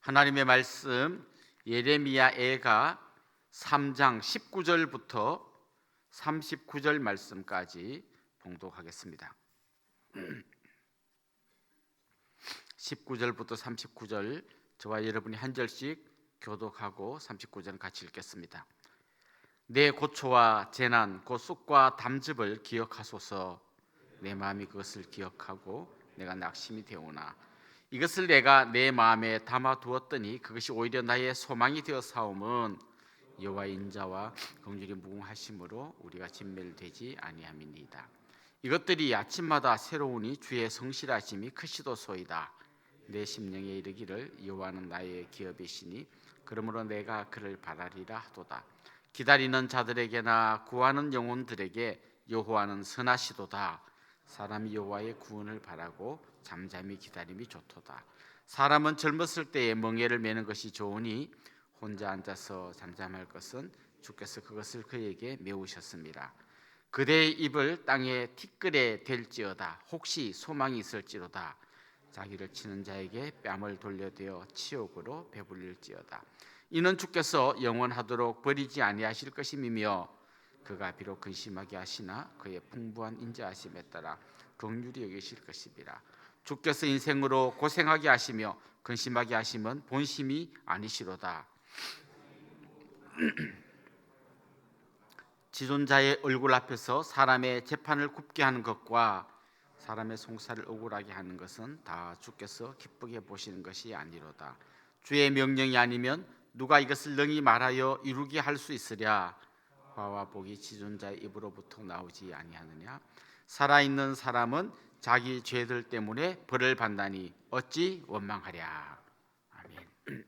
하나님의 말씀 예레미야애가 3장 19절부터 39절 말씀까지 봉독하겠습니다. 19절부터 39절 저와 여러분이 한 절씩 교독하고 39절은 같이 읽겠습니다. 내 고초와 재난 곧 쑥과 담즙을 기억하소서. 내 마음이 그것을 기억하고 내가 낙심이 되오나 이것을 내가 내 마음에 담아 두었더니 그것이 오히려 나의 소망이 되어 사옴은 여호와의 인자와 긍휼이 무궁하심으로 우리가 진멸되지 아니함이니이다. 이것들이 아침마다 새로우니 주의 성실하심이 크시도소이다. 내 심령에 이르기를 여호와는 나의 기업이시니 그러므로 내가 그를 바라리라 하도다. 기다리는 자들에게나 구하는 영혼들에게 여호와는 선하시도다. 사람이 여호와의 구원을 바라고 잠잠히 기다림이 좋도다. 사람은 젊었을 때에 멍에를 매는 것이 좋으니 혼자 앉아서 잠잠할 것은 주께서 그것을 그에게 메우셨습니다. 그대의 입을 땅에 티끌에 댈지어다. 혹시 소망이 있을지로다. 자기를 치는 자에게 뺨을 돌려대어 치욕으로 배불릴지어다. 이는 주께서 영원하도록 버리지 아니하실 것임이며 그가 비록 근심하게 하시나 그의 풍부한 인자하심에 따라 긍휼히 여기실 것이니라. 주께서 인생으로 고생하게 하시며 근심하게 하심은 본심이 아니시로다. 지존자의 얼굴 앞에서 사람의 재판을 굽게 하는 것과 사람의 송사를 억울하게 하는 것은 다 주께서 기쁘게 보시는 것이 아니로다. 주의 명령이 아니면 누가 이것을 능히 말하여 이루게 할 수 있으랴. 화와 복이 지존자의 입으로부터 나오지 아니하느냐. 살아있는 사람은 자기 죄들 때문에 벌을 받나니 어찌 원망하랴. 아멘.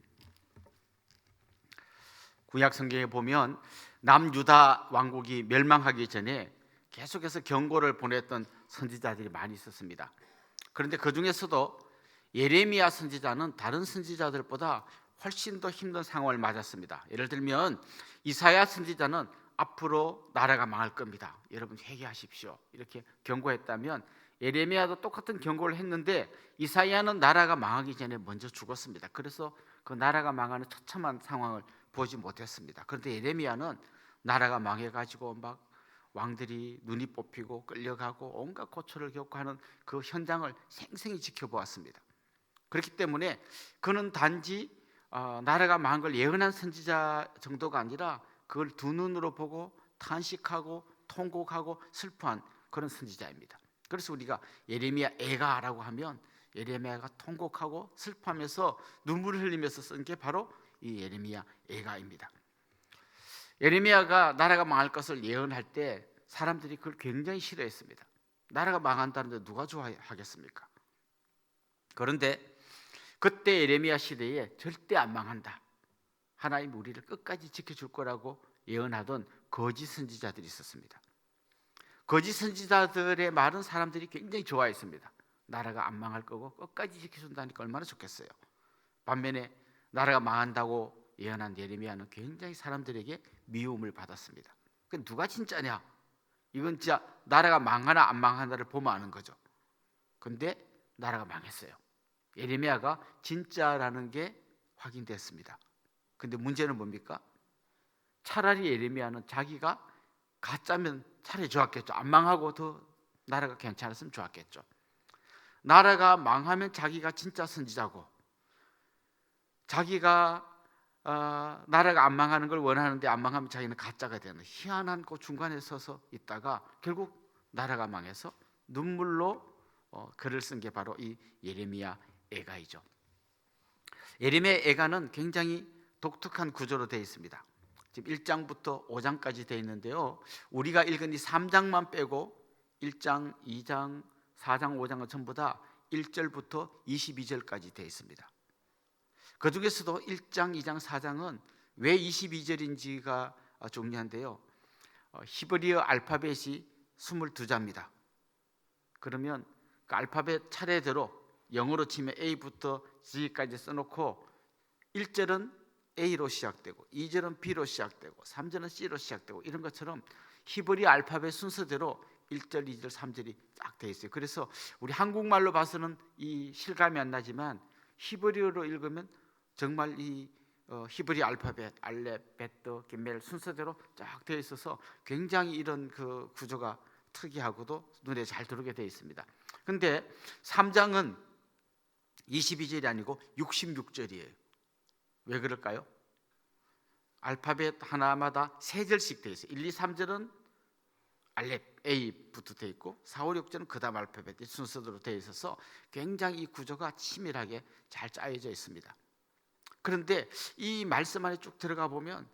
구약 성경에 보면 남유다 왕국이 멸망하기 전에 계속해서 경고를 보냈던 선지자들이 많이 있었습니다. 그런데 그 중에서도 예레미야 선지자는 다른 선지자들보다 훨씬 더 힘든 상황을 맞았습니다. 예를 들면 이사야 선지자는 앞으로 나라가 망할 겁니다. 여러분 회개하십시오. 이렇게 경고했다면 예레미야도 똑같은 경고를 했는데 이사야는 나라가 망하기 전에 먼저 죽었습니다. 그래서 그 나라가 망하는 처참한 상황을 보지 못했습니다. 그런데 예레미야는 나라가 망해가지고 막 왕들이 눈이 뽑히고 끌려가고 온갖 고초를 겪고 하는 그 현장을 생생히 지켜보았습니다. 그렇기 때문에 그는 단지 나라가 망한 걸 예언한 선지자 정도가 아니라 그걸 두 눈으로 보고 탄식하고 통곡하고 슬퍼한 그런 선지자입니다. 그래서 우리가 예레미야 애가라고 하면 예레미야가 통곡하고 슬퍼하면서 눈물을 흘리면서 쓴 게 바로 이 예레미야 애가입니다. 예레미야가 나라가 망할 것을 예언할 때 사람들이 그걸 굉장히 싫어했습니다. 나라가 망한다는데 누가 좋아하겠습니까? 그런데 그때 예레미야 시대에 절대 안 망한다. 하나님 우리를 끝까지 지켜줄 거라고 예언하던 거짓 선지자들이 있었습니다. 거짓 선지자들의 말은 사람들이 굉장히 좋아했습니다. 나라가 안 망할 거고 끝까지 지켜준다니까 얼마나 좋겠어요. 반면에 나라가 망한다고 예언한 예레미야는 굉장히 사람들에게 미움을 받았습니다. 누가 진짜냐? 이건 진짜 나라가 망하나 안 망하나를 보면 아는 거죠. 그런데 나라가 망했어요. 예레미야가 진짜라는 게 확인됐습니다. 근데 문제는 뭡니까? 차라리 예레미야는 자기가 가짜면 차라리 좋았겠죠. 안 망하고 더 나라가 괜찮았으면 좋았겠죠. 나라가 망하면 자기가 진짜 선지자고 자기가 나라가 안 망하는 걸 원하는데 안 망하면 자기는 가짜가 되는 희한한 그 중간에 서서 있다가 결국 나라가 망해서 눈물로 글을 쓴 게 바로 이 예레미야 애가이죠. 예레미야 애가는 굉장히 독특한 구조로 되어 있습니다. 지금 1장부터 5장까지 되어 있는데요. 우리가 읽은 이 3장만 빼고 1장, 2장, 4장, 5장은 전부 다 1절부터 22절까지 되어 있습니다. 그 중에서도 1장, 2장, 4장은 왜 22절인지가 중요한데요. 히브리어 알파벳이 22자입니다. 그러면 그 알파벳 차례대로 영어로 치면 A부터 G까지 써놓고 1절은 A로 시작되고 2절은 B로 시작되고 3절은 C로 시작되고 이런 것처럼 히브리 알파벳 순서대로 1절, 2절, 3절이 딱 되어 있어요. 그래서 우리 한국말로 봐서는 이 실감이 안 나지만 히브리어로 읽으면 정말 이 히브리 알파벳, 알렙, 베트, 기멜 순서대로 쫙 되어 있어서 굉장히 이런 그 구조가 특이하고도 눈에 잘 들어오게 되어 있습니다. 근데 3장은 22절이 아니고 66절이에요. 왜 그럴까요? 알파벳 하나마다 3절씩 되어 있어요. 1, 2, 3절은 알렙 A부터 되어 있고 4, 5, 6절은 그 다음 알파벳 순서대로 되어 있어서 굉장히 이 구조가 치밀하게 잘 짜여져 있습니다. 그런데 이 말씀 안에 쭉 들어가 보면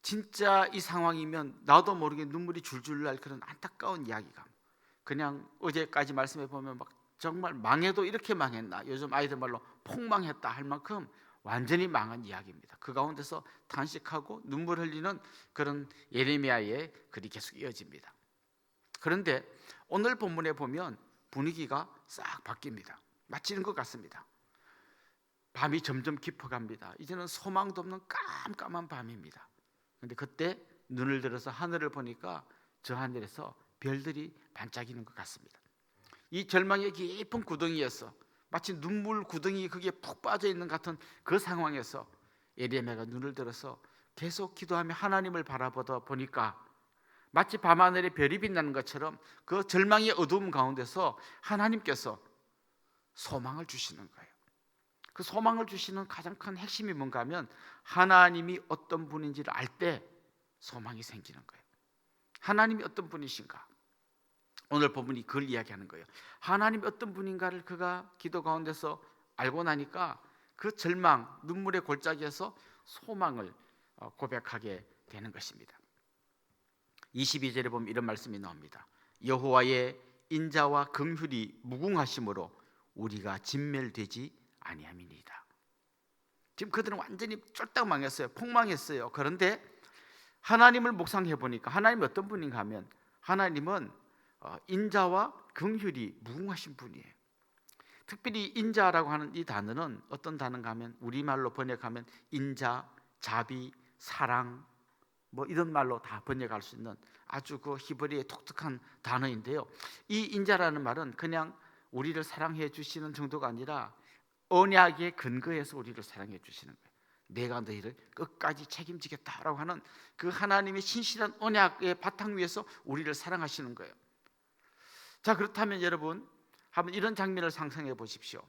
진짜 이 상황이면 나도 모르게 눈물이 줄줄 날 그런 안타까운 이야기가, 그냥 어제까지 말씀해 보면 막 정말 망해도 이렇게 망했나, 요즘 아이들 말로 폭망했다 할 만큼 완전히 망한 이야기입니다. 그 가운데서 탄식하고 눈물 흘리는 그런 예레미야의 글이 계속 이어집니다. 그런데 오늘 본문에 보면 분위기가 싹 바뀝니다. 마치는 것 같습니다. 밤이 점점 깊어갑니다. 이제는 소망도 없는 깜깜한 밤입니다. 그런데 그때 눈을 들어서 하늘을 보니까 저 하늘에서 별들이 반짝이는 것 같습니다. 이 절망의 깊은 구덩이에서 마치 눈물 구덩이 거기에 푹 빠져 있는 같은 그 상황에서 예레미야가 눈을 들어서 계속 기도하며 하나님을 바라보다 보니까 마치 밤하늘에 별이 빛나는 것처럼 그 절망의 어두움 가운데서 하나님께서 소망을 주시는 거예요. 그 소망을 주시는 가장 큰 핵심이 뭔가 하면 하나님이 어떤 분인지를 알 때 소망이 생기는 거예요. 하나님이 어떤 분이신가? 오늘 본문이 그걸 이야기하는 거예요. 하나님이 어떤 분인가를 그가 기도 가운데서 알고 나니까 그 절망, 눈물의 골짜기에서 소망을 고백하게 되는 것입니다. 22절에 보면 이런 말씀이 나옵니다. 여호와의 인자와 긍휼이 무궁하심으로 우리가 진멸되지 아니함이니이다. 지금 그들은 완전히 쫄딱 망했어요. 폭망했어요. 그런데 하나님을 묵상해 보니까 하나님이 어떤 분인가 하면 하나님은 인자와 긍휼이 무궁하신 분이에요. 특별히 인자라고 하는 이 단어는 어떤 단어인가 하면 우리말로 번역하면 인자, 자비, 사랑 뭐 이런 말로 다 번역할 수 있는 아주 그 히브리의 독특한 단어인데요. 이 인자라는 말은 그냥 우리를 사랑해 주시는 정도가 아니라 언약에 근거해서 우리를 사랑해 주시는 거예요. 내가 너희를 끝까지 책임지겠다라고 하는 그 하나님의 신실한 언약의 바탕 위에서 우리를 사랑하시는 거예요. 자, 그렇다면 여러분 한번 이런 장면을 상상해 보십시오.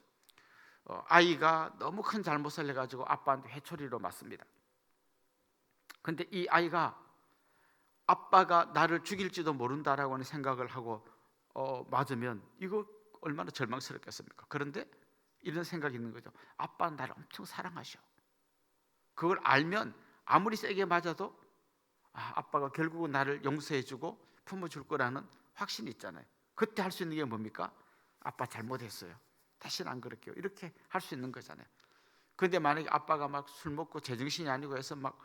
아이가 너무 큰 잘못을 해가지고 아빠한테 회초리로 맞습니다. 근데 이 아이가 아빠가 나를 죽일지도 모른다라고 하는 생각을 하고 맞으면 이거 얼마나 절망스럽겠습니까? 그런데 이런 생각이 있는 거죠. 아빠는 나를 엄청 사랑하셔. 그걸 알면 아무리 세게 맞아도 아빠가 결국은 나를 용서해주고 품어줄 거라는 확신이 있잖아요. 그때 할 수 있는 게 뭡니까? 아빠 잘못했어요. 다시는 안 그럴게요. 이렇게 할 수 있는 거잖아요. 그런데 만약에 아빠가 막 술 먹고 제정신이 아니고 해서 막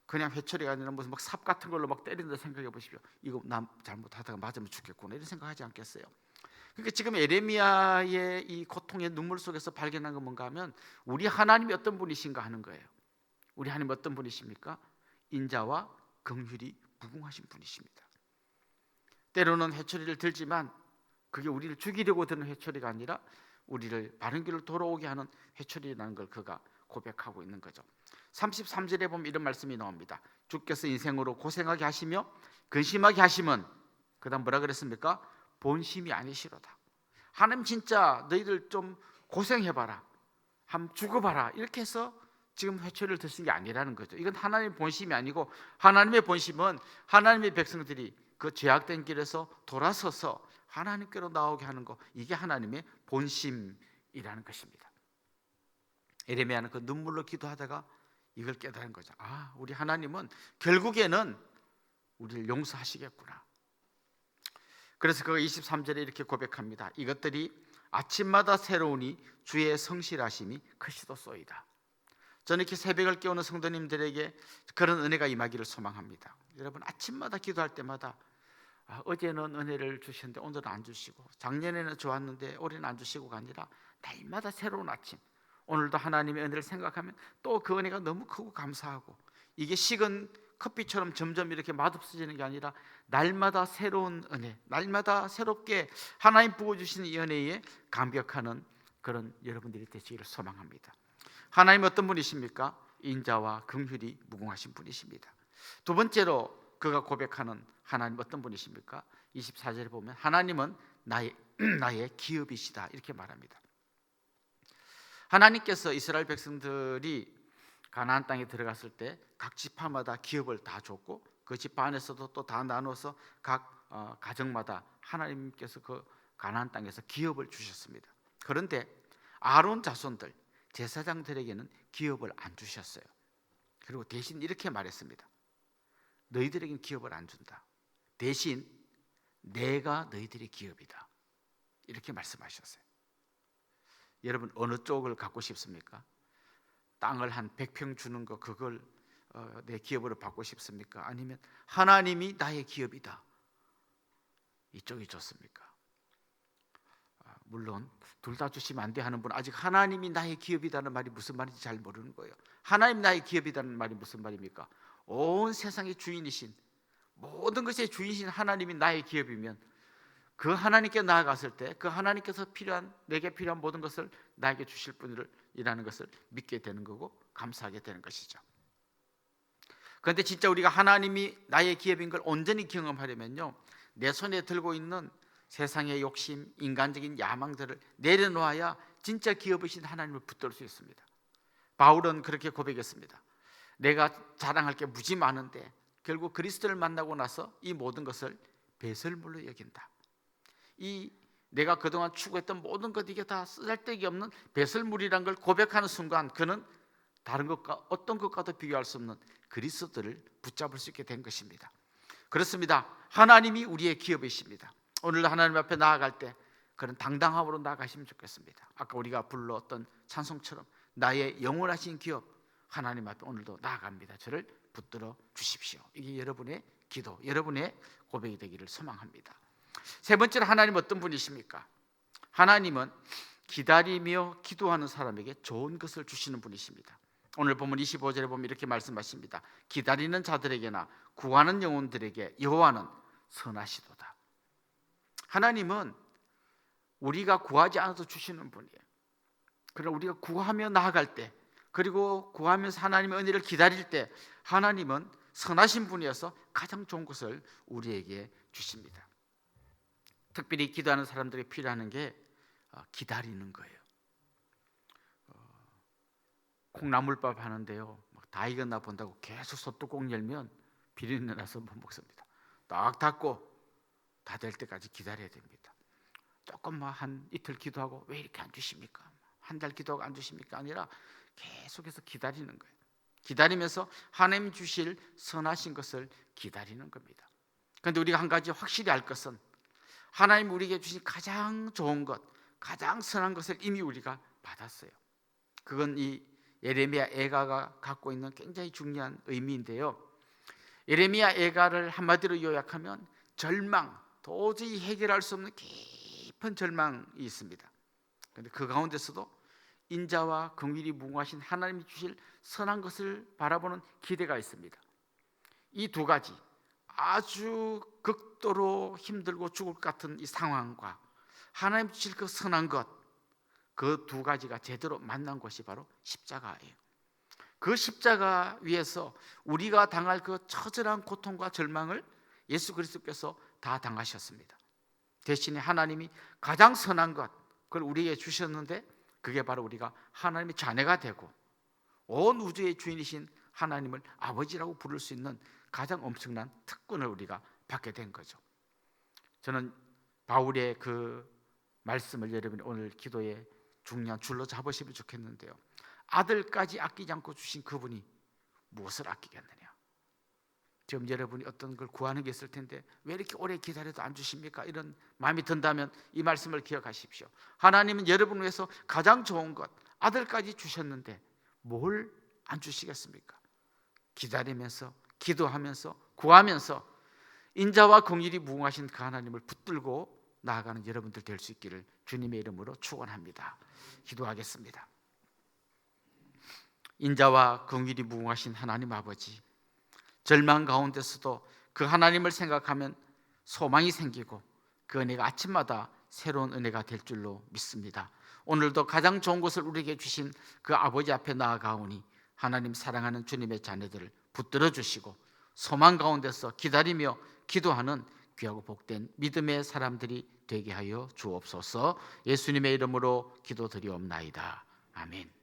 그냥 회초리가 아니라 무슨 막 삽 같은 걸로 막 때린다 생각해 보십시오. 이거 나 잘못하다가 맞으면 죽겠구나 이런 생각하지 않겠어요? 그러니까 지금 에레미야의 이 고통의 눈물 속에서 발견한 건 뭔가 하면 우리 하나님이 어떤 분이신가 하는 거예요. 우리 하나님 어떤 분이십니까? 인자와 긍휼이 무궁하신 분이십니다. 때로는 회초리를 들지만 그게 우리를 죽이려고 드는 회초리가 아니라 우리를 바른 길로 돌아오게 하는 회초리라는 걸 그가 고백하고 있는 거죠. 33절에 보면 이런 말씀이 나옵니다. 주께서 인생으로 고생하게 하시며 근심하게 하시면 그 다음 뭐라 그랬습니까? 본심이 아니시로다. 하나님 진짜 너희들 좀 고생해봐라, 한번 죽어봐라 이렇게 해서 지금 회초리를 드신 게 아니라는 거죠. 이건 하나님의 본심이 아니고 하나님의 본심은 하나님의 백성들이 그 죄악된 길에서 돌아서서 하나님께로 나오게 하는 거, 이게 하나님의 본심이라는 것입니다. 에레미야는 그 눈물로 기도하다가 이걸 깨달은 거죠. 우리 하나님은 결국에는 우리를 용서하시겠구나. 그래서 그가 23절에 이렇게 고백합니다. 이것들이 아침마다 새로우니 주의 성실하심이 크시도소이다. 저는 이렇게 새벽을 깨우는 성도님들에게 그런 은혜가 임하기를 소망합니다. 여러분 아침마다 기도할 때마다 어제는 은혜를 주셨는데 오늘은 안 주시고, 작년에는 좋았는데 올해는 안 주시고가 아니라 날마다 새로운 아침, 오늘도 하나님의 은혜를 생각하면 또 그 은혜가 너무 크고 감사하고, 이게 식은 커피처럼 점점 이렇게 맛없어지는 게 아니라 날마다 새로운 은혜, 날마다 새롭게 하나님 부어주시는 이 은혜에 감격하는 그런 여러분들이 되시기를 소망합니다. 하나님 어떤 분이십니까? 인자와 긍휼이 무궁하신 분이십니다. 두 번째로 그가 고백하는 하나님 어떤 분이십니까? 24절에 보면 하나님은 나의 기업이시다 이렇게 말합니다. 하나님께서 이스라엘 백성들이 가나안 땅에 들어갔을 때 각 지파마다 기업을 다 줬고 그 지파 안에서도 또 다 나눠서 각 가정마다 하나님께서 그 가나안 땅에서 기업을 주셨습니다. 그런데 아론 자손들 제사장들에게는 기업을 안 주셨어요. 그리고 대신 이렇게 말했습니다. 너희들에게는 기업을 안 준다. 대신 내가 너희들의 기업이다. 이렇게 말씀하셨어요. 여러분 어느 쪽을 갖고 싶습니까? 땅을 한 100평 주는 거 그걸 내 기업으로 받고 싶습니까? 아니면 하나님이 나의 기업이다. 이쪽이 좋습니까? 물론 둘 다 주시면 안 돼 하는 분은 아직 하나님이 나의 기업이라는 말이 무슨 말인지 잘 모르는 거예요. 하나님 나의 기업이라는 말이 무슨 말입니까? 온 세상의 주인이신 모든 것의 주인이신 하나님이 나의 기업이면 그 하나님께 나아갔을 때 그 하나님께서 내게 필요한 모든 것을 나에게 주실 분이라는 것을 믿게 되는 거고 감사하게 되는 것이죠. 그런데 진짜 우리가 하나님이 나의 기업인 걸 온전히 경험하려면요, 내 손에 들고 있는 세상의 욕심, 인간적인 야망들을 내려놓아야 진짜 기업이신 하나님을 붙들 수 있습니다. 바울은 그렇게 고백했습니다. 내가 자랑할 게 무지 많은데 결국 그리스도를 만나고 나서 이 모든 것을 배설물로 여긴다. 이 내가 그동안 추구했던 모든 것 이게 다 쓰잘데기 없는 배설물이란 걸 고백하는 순간 그는 다른 것과 어떤 것과도 비교할 수 없는 그리스도를 붙잡을 수 있게 된 것입니다. 그렇습니다. 하나님이 우리의 기업이십니다. 오늘도 하나님 앞에 나아갈 때 그런 당당함으로 나아가시면 좋겠습니다. 아까 우리가 불렀던 찬송처럼 나의 영원하신 기업 하나님 앞에 오늘도 나아갑니다. 저를 붙들어 주십시오. 이게 여러분의 기도, 여러분의 고백이 되기를 소망합니다. 세 번째로 하나님 어떤 분이십니까? 하나님은 기다리며 기도하는 사람에게 좋은 것을 주시는 분이십니다. 오늘 본문 25절에 보면 이렇게 말씀하십니다. 기다리는 자들에게나 구하는 영혼들에게 여호와는 선하시도다. 하나님은 우리가 구하지 않아도 주시는 분이에요. 그러나 우리가 구하며 나아갈 때 그리고 구하면서 하나님의 은혜를 기다릴 때 하나님은 선하신 분이어서 가장 좋은 것을 우리에게 주십니다. 특별히 기도하는 사람들이 필요한 게 기다리는 거예요. 콩나물밥 하는데요, 다 익었나 본다고 계속 솥뚜껑 열면 비린내 나서 못 먹습니다. 딱 닫고 다 될 때까지 기다려야 됩니다. 조금만 한 이틀 기도하고 왜 이렇게 안 주십니까? 한 달 기도하고 안 주십니까? 아니라 계속해서 기다리는 거예요. 기다리면서 하나님 주실 선하신 것을 기다리는 겁니다. 그런데 우리가 한 가지 확실히 알 것은 하나님 우리에게 주신 가장 좋은 것, 가장 선한 것을 이미 우리가 받았어요. 그건 이 예레미야 애가가 갖고 있는 굉장히 중요한 의미인데요. 예레미야 애가를 한마디로 요약하면 절망, 도저히 해결할 수 없는 깊은 절망이 있습니다. 그런데 그 가운데서도 인자와 긍휼이 무궁하신 하나님이 주실 선한 것을 바라보는 기대가 있습니다. 이 두 가지 아주 극도로 힘들고 죽을 것 같은 이 상황과 하나님 주실 그 선한 것, 그 두 가지가 제대로 만난 것이 바로 십자가예요. 그 십자가 위에서 우리가 당할 그 처절한 고통과 절망을 예수 그리스도께서 다 당하셨습니다. 대신에 하나님이 가장 선한 것, 그걸 우리에게 주셨는데 그게 바로 우리가 하나님의 자녀가 되고 온 우주의 주인이신 하나님을 아버지라고 부를 수 있는 가장 엄청난 특권을 우리가 받게 된 거죠. 저는 바울의 그 말씀을 여러분이 오늘 기도에 중요한 줄로 잡으시면 좋겠는데요. 아들까지 아끼지 않고 주신 그분이 무엇을 아끼겠느냐? 지금 여러분이 어떤 걸 구하는 게 있을 텐데 왜 이렇게 오래 기다려도 안 주십니까? 이런 마음이 든다면 이 말씀을 기억하십시오. 하나님은 여러분을 위해서 가장 좋은 것, 아들까지 주셨는데 뭘 안 주시겠습니까? 기다리면서, 기도하면서, 구하면서 인자와 긍휼이 무궁하신 그 하나님을 붙들고 나아가는 여러분들 될 수 있기를 주님의 이름으로 축원합니다. 기도하겠습니다. 인자와 긍휼이 무궁하신 하나님 아버지, 절망 가운데서도 그 하나님을 생각하면 소망이 생기고 그 은혜가 아침마다 새로운 은혜가 될 줄로 믿습니다. 오늘도 가장 좋은 것을 우리에게 주신 그 아버지 앞에 나아가오니 하나님 사랑하는 주님의 자녀들을 붙들어 주시고 소망 가운데서 기다리며 기도하는 귀하고 복된 믿음의 사람들이 되게 하여 주옵소서. 예수님의 이름으로 기도드리옵나이다. 아멘.